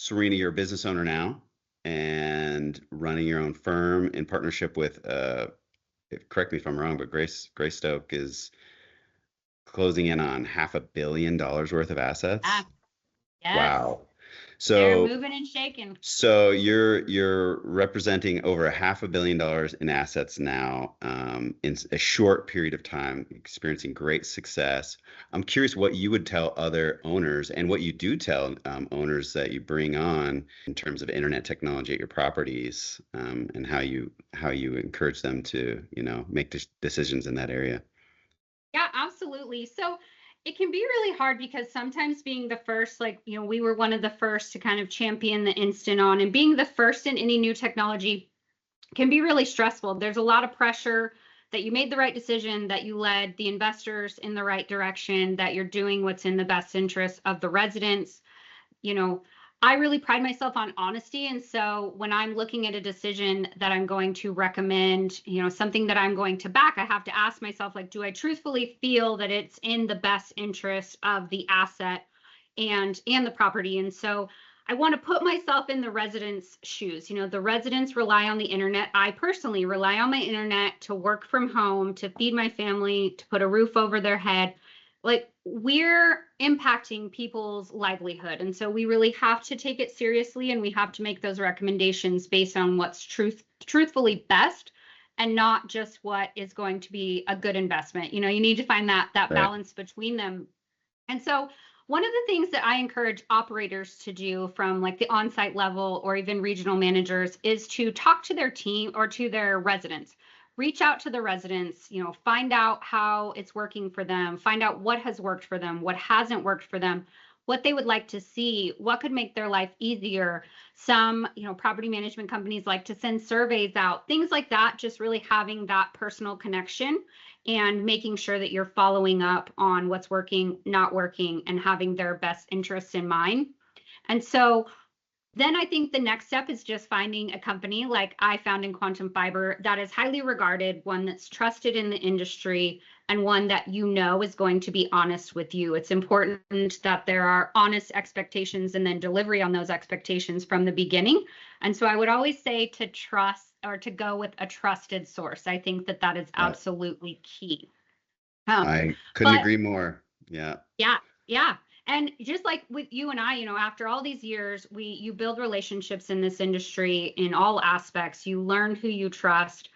Serena, you're a business owner now and running your own firm in partnership with, correct me if I'm wrong, but Greystoke is closing in on $500 million worth of assets. Ah, yes. Wow. They're So moving and shaking. So you're representing over $500 million in assets now, in a short period of time, experiencing great success. I'm curious what you would tell other owners and what you do tell owners that you bring on in terms of internet technology at your properties, and how you encourage them to, make decisions in that area. Yeah, absolutely. So it can be really hard because sometimes being the first, we were one of the first to kind of champion the instant on, and being the first in any new technology can be really stressful. There's a lot of pressure that you made the right decision, that you led the investors in the right direction, that you're doing what's in the best interest of the residents. you know, I really pride myself on honesty. And so when I'm looking at a decision that I'm going to recommend, something that I'm going to back, I have to ask myself, like, do I truthfully feel that it's in the best interest of the asset and the property? And so I want to put myself in the residents' shoes. The residents rely on the internet. I personally rely on my internet to work from home, to feed my family, to put a roof over their head. Like, we're impacting people's livelihood. And so we really have to take it seriously, and we have to make those recommendations based on what's truthfully best, and not just what is going to be a good investment. You need to find that Right. balance between them. And so one of the things that I encourage operators to do, from like the on-site level or even regional managers, is to talk to their team or to their residents. Reach out to the residents, find out how it's working for them, find out what has worked for them, what hasn't worked for them, what they would like to see, what could make their life easier. Some, property management companies like to send surveys out, things like that, just really having that personal connection and making sure that you're following up on what's working, not working, and having their best interests in mind. And so then I think the next step is just finding a company like I found in Quantum Fiber that is highly regarded, one that's trusted in the industry, and one that is going to be honest with you. It's important that there are honest expectations and then delivery on those expectations from the beginning. And so I would always say to trust, or to go with a trusted source. I think that is absolutely key. I couldn't agree more. Yeah. Yeah. And just like with you and I, after all these years, you build relationships in this industry in all aspects. You learn who you trust,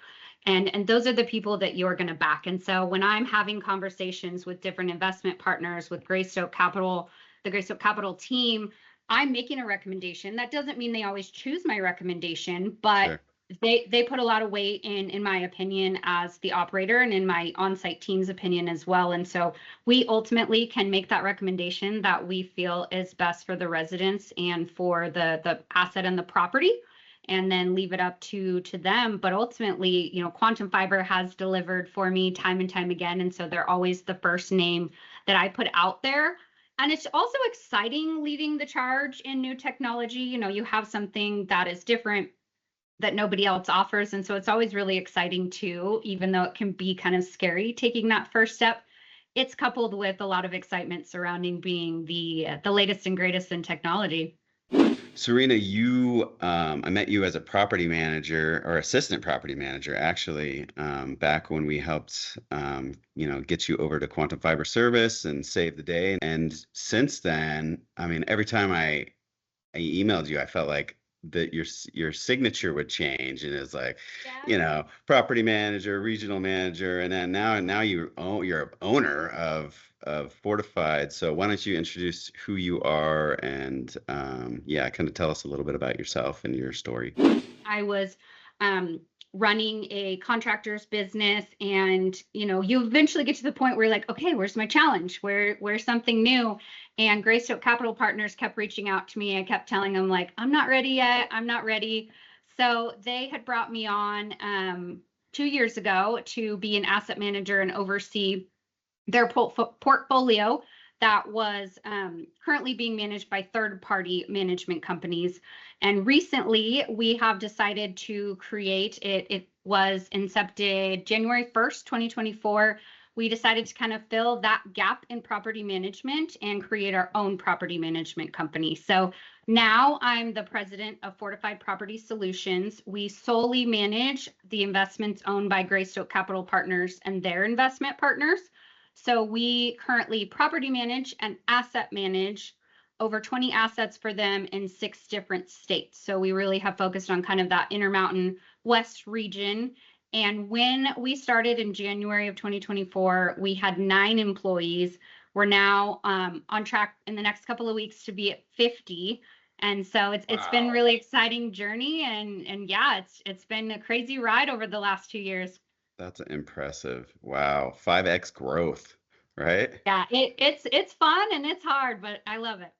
and those are the people that you're going to back. And so when I'm having conversations with different investment partners, with Greystoke Capital, the Greystoke Capital team, I'm making a recommendation. That doesn't mean they always choose my recommendation, but Sure. they put a lot of weight in my opinion as the operator, and in my on-site team's opinion as well. And so we ultimately can make that recommendation that we feel is best for the residents and for the asset and the property, and then leave it up to them. But ultimately, Quantum Fiber has delivered for me time and time again. And so they're always the first name that I put out there. And it's also exciting leading the charge in new technology. You have something that is different that nobody else offers. And so it's always really exciting too, even though it can be kind of scary taking that first step. It's coupled with a lot of excitement surrounding being the latest and greatest in technology. Serena, I met you as a property manager, or assistant property manager, actually, back when we helped, get you over to Quantum Fiber Service and save the day. And since then, I mean, every time I emailed you, I felt like that your signature would change, and it's like, property manager, regional manager, and then now you're an owner of Fortified. So why don't you introduce who you are, and kind of tell us a little bit about yourself and your story. I was running a contractor's business, and you eventually get to the point where you're like, okay, where's my challenge? Where's something new? And Greystoke Capital Partners kept reaching out to me. I kept telling them, like, I'm not ready yet. I'm not ready. So they had brought me on 2 years ago to be an asset manager and oversee their portfolio that was currently being managed by third-party management companies. And recently, we have decided to create it. It was incepted January 1st, 2024. We decided to kind of fill that gap in property management and create our own property management company. So Now I'm the president of Fortified Property Solutions. We solely manage the investments owned by Greystoke Capital Partners and their investment partners. So we currently property manage and asset manage over 20 assets for them in 6 different states. So we really have focused on kind of that Intermountain West region. And when we started in January of 2024, we had 9 employees. We're now on track in the next couple of weeks to be at 50. And so it's been Wow. really exciting journey, and yeah, it's been a crazy ride over the last 2 years. That's impressive. Wow. 5x growth, right? Yeah, it's fun and it's hard, but I love it.